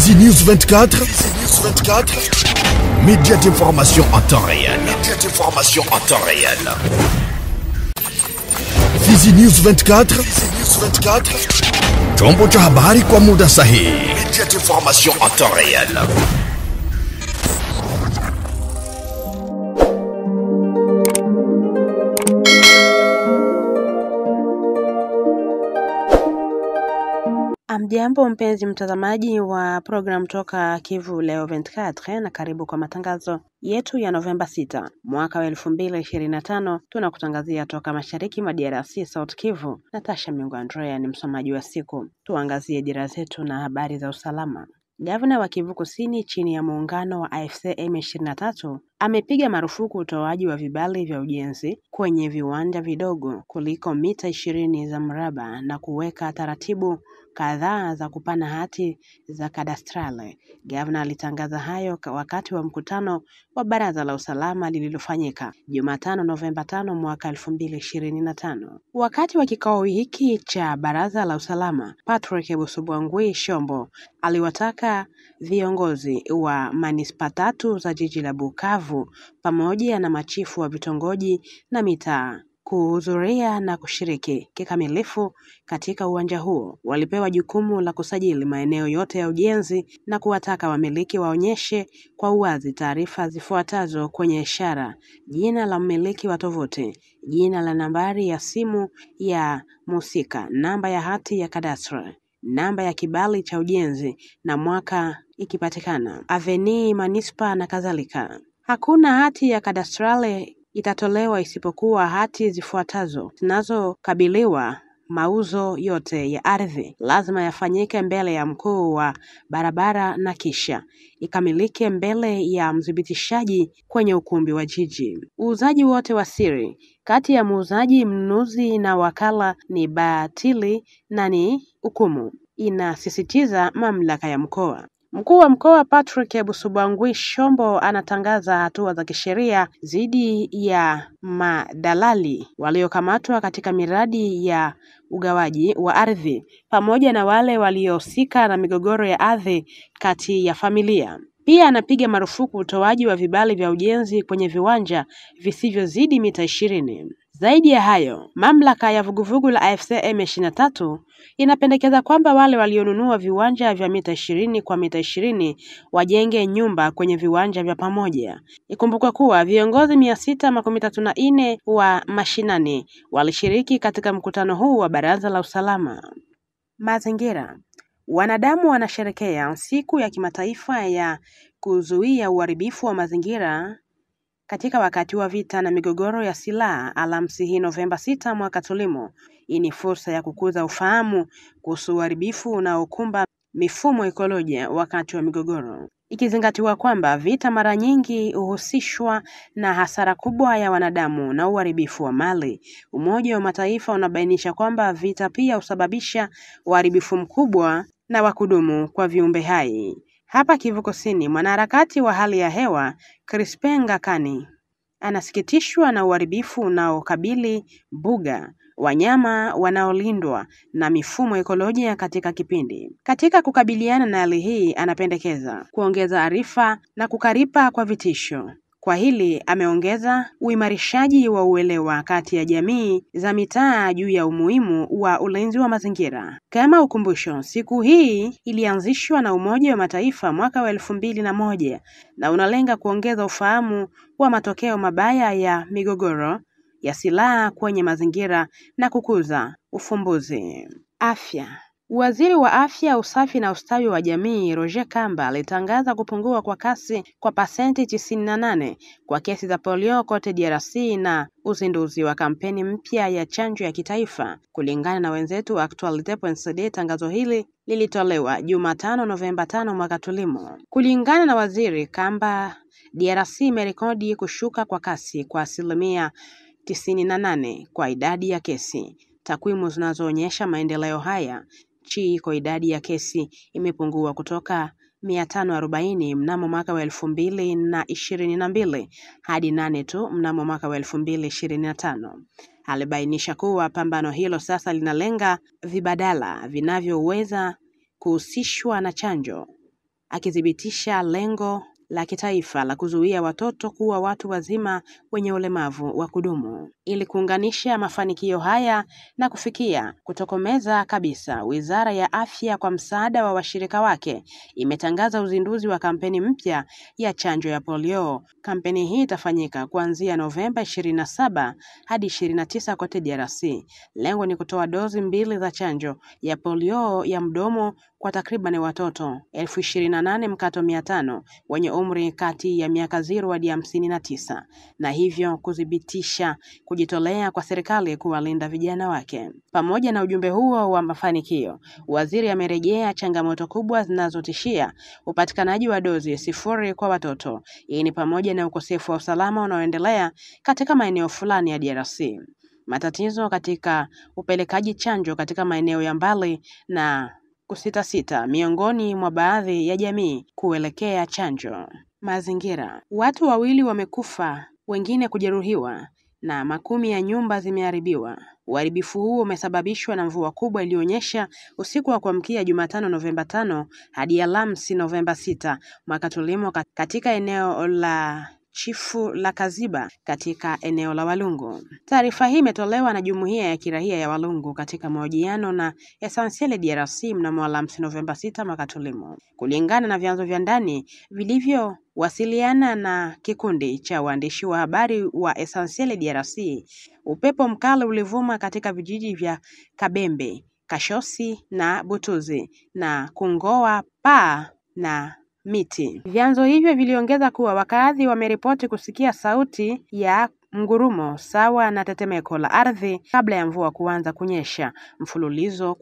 Fizi News 24. Fizi News 24. Média d'information en temps réel. Média d'information en temps réel. Fizi News 24. Fizi News 24. Chombo cha habari kwa muda sahihi. Média d'information en temps réel. Amjambo mpenzi mtazamaji wa program toka Kivu Leo 24 na karibu kwa matangazo yetu ya Novemba 6 mwaka wa 2025. Tunakutangazia toka mashariki mwa DRC South Kivu. Natasha Mingo Andrea ni msomaji wa siku. Tuangazie dira zetu na habari za usalama. Gavana wa Kivu Kusini chini ya muungano wa AFC M23 amepiga marufuku utoaji wa vibali vya ujenzi kwenye viwanja vidogo kuliko mita 20 za mraba na kuweka taratibu kadhaa za kupana hati za kadastrale. Gavana alitangaza hayo wakati wa mkutano wa Baraza la Usalama lililofanyika Jumatano Novemba 5 mwaka 2025. Wakati wa kikao hiki cha Baraza la Usalama, Patrick Busubwangwi Shombo aliwataka viongozi wa manispa tatu za jiji la Bukavu pamoja na machifu wa vitongoji na mitaa kuhudhuria na kushiriki kikamilifu katika uwanja huo. Walipewa jukumu la kusajili maeneo yote ya ujenzi na kuwataka wamiliki waonyeshe kwa uwazi taarifa zifuatazo kwenye ishara: jina la mmiliki wa tovuti, jina la nambari ya simu ya mhusika, namba ya hati ya kadastre, namba ya kibali cha ujenzi na mwaka ikipatikana, aveni, manispa na kadhalika. Hakuna hati ya kadastrale itatolewa isipokuwa hati zifuatazo zinazokabiliwa. Mauzo yote ya ardhi lazima yafanyike mbele ya mkuu wa barabara na kisha ikamilike mbele ya mdhibitishaji kwenye ukumbi wa jiji. Uuzaji wote wa siri kati ya muuzaji, mnunuzi na wakala ni batili na ni hukumu, inasisitiza mamlaka ya mkoa. Mkuu wa mkoa Patrick Busubwangwi Shombo anatangaza hatua za kisheria dhidi ya madalali waliokamatwa katika miradi ya ugawaji wa ardhi pamoja na wale waliohusika na migogoro ya ardhi kati ya familia. Pia anapiga marufuku utoaji wa vibali vya ujenzi kwenye viwanja visivyozidi mita 20. Zaidi ya hayo, mamlaka ya vuguvugu la AFC M23 inapendekeza kwamba wale walionunua viwanja vya mita 20 kwa mita 20 wajenge nyumba kwenye viwanja vya pamoja. Ikumbukwe kuwa viongozi 634 wa mashinani walishiriki katika mkutano huu wa Baraza la Usalama. Mazingira. Wanadamu wanasherehekea siku ya kimataifa ya kuzuia uharibifu wa mazingira katika wakati wa vita na migogoro ya silaha Alhamisi hii Novemba 6 mwaka tulimo. Hii ni fursa ya kukuza ufahamu kuhusu uharibifu unaokumba mifumo ekolojia wakati wa migogoro, ikizingatiwa kwamba vita mara nyingi uhusishwa na hasara kubwa ya wanadamu na uharibifu wa mali. Umoja wa Mataifa unabainisha kwamba vita pia husababisha uharibifu mkubwa na wa kudumu kwa viumbe hai. Hapa Kivu Kusini, mwanaharakati wa hali ya hewa Crispin Ngakani anasikitishwa na uharibifu unaokabili mbuga, wanyama wanaolindwa na mifumo ekolojia katika kipindi. Katika kukabiliana na hali hii, anapendekeza kuongeza arifa na kukaripa kwa vitisho. Kwa hili ameongeza uimarishaji wa uelewa kati ya jamii za mitaa juu ya umuhimu wa ulinzi wa mazingira. Kama ukumbusho, siku hii ilianzishwa na Umoja wa Mataifa mwaka wa 2001 na unalenga kuongeza ufahamu wa matokeo mabaya ya migogoro ya silaha kwenye mazingira na kukuza ufumbuzi. Afya. Waziri wa Afya, Usafi na Ustawi wa Jamii Roger Kamba alitangaza kupungua kwa kasi kwa pasenti 98 kwa kesi za polio kote DRC na uzinduzi wa kampeni mpya ya chanjo ya kitaifa. Kulingana na wenzetu wa Actualite.cd, tangazo hili lilitolewa Jumatano Novemba 5 mwaka tulimo. Kulingana na Waziri Kamba, DRC imerekodi kushuka kwa kasi kwa 98% kwa idadi ya kesi. Takwimu zinazoonyesha maendeleo haya: kwa idadi ya kesi imepungua kutoka 540 mnamo mwaka wa 2022 hadi 8 tu mnamo mwaka wa 2025. Alibainisha kuwa pambano hilo sasa linalenga vibadala vinavyoweza kuhusishwa na chanjo akithibitisha lengo la kitaifa la kuzuia watoto kuwa watu wazima wenye ulemavu wa kudumu. Ili kuunganisha mafanikio haya na kufikia kutokomeza kabisa, Wizara ya Afya kwa msaada wa washirika wake imetangaza uzinduzi wa kampeni mpya ya chanjo ya polio. Kampeni hii itafanyika kuanzia Novemba 27 hadi 29 kote DRC. Lengo ni kutoa dozi 2 za chanjo ya polio ya mdomo kwa takriban watoto 28,500 wenye umri kati ya miaka 0 hadi 59, na hivyo kudhibitisha kujitolea kwa serikali kuwalinda vijana wake. Pamoja na ujumbe huo wa mafanikio, waziri amerejea changamoto kubwa zinazotishia upatikanaji wa dozi 0 kwa watoto. Hii ni pamoja na ukosefu wa usalama unaoendelea katika maeneo fulani ya DRC, matatizo katika upelekaji chanjo katika maeneo ya mbali na kusita miongoni mwa baadhi ya jamii kuelekea chanjo. Mazingira. Watu 2 wamekufa, wengine kujeruhiwa na makumi ya nyumba zimeharibiwa. Uharibifu huo umesababishwa na mvua kubwa iliyonyesha usiku wa kuamkia Jumatano Novemba 5 hadi Alhamisi Novemba 6 mwaka tulimo katika eneo la Chifu la Kaziba katika eneo la Walungu. Taarifa hii imetolewa na Jumuiya ya Kiraia ya Walungu katika mahojiano na Essentiel DRC mnamo Alhamisi Novemba 6 mwaka tulimo. Kulingana na vyanzo vya ndani vilivyowasiliana na kikundi cha waandishi wa habari wa Essentiel DRC, upepo mkali ulivuma katika vijiji vya Kabembe, Kashosi na Butuzi na kungoa paa na miti. Vyanzo hivyo viliongeza kuwa wakazi wameripoti kusikia sauti ya mgurumo sawa na tetemeko la ardhi kabla ya mvua kuanza kunyesha mfululizo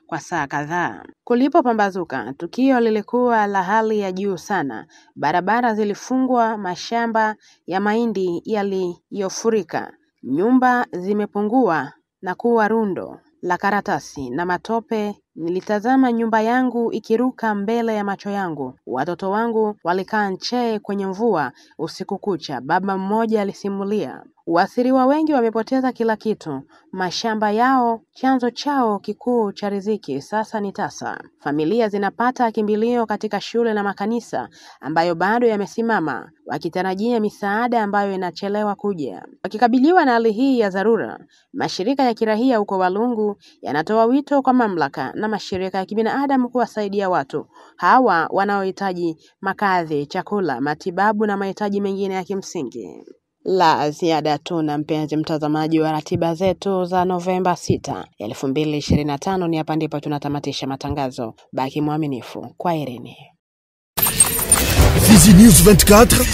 kwa saa kadhaa. Kulipopambazuka, tukio lilikuwa la hali ya juu sana. Barabara zilifungwa, mashamba ya mahindi yaliyofurika, nyumba zimepungua na kuwa rundo la karatasi na matope. Nilitazama nyumba yangu ikiruka mbele ya macho yangu. Watoto wangu walikaa nje kwenye mvua usiku kucha, baba mmoja alisimulia. Waathiriwa wengi wamepoteza kila kitu, mashamba yao, chanzo chao kikuu cha riziki sasa ni tasa. Familia zinapata kimbilio katika shule na makanisa ambayo bado yamesimama, wakitarajia misaada ambayo inachelewa kuja. Wakikabiliwa na hali hii ya dharura, mashirika ya kiraia huko Walungu yanatoa wito kwa mamlaka na mashirika ya kibinadamu kuwasaidia watu hawa wanaohitaji makazi, chakula, matibabu na mahitaji mengine ya kimsingi. La ziada tuna mpenzi mtazamaji wa ratiba zetu za Novemba 6, 2025. Ni hapa ndipo tunatamatisha matangazo. Baki mwaminifu. Kwaherini. Fizi News 24,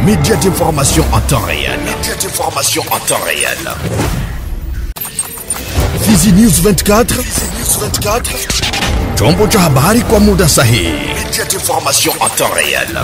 média d'information en temps réel. Fizi News 24, chombo cha habari kwa muda sahihi. Média d'information en temps réel.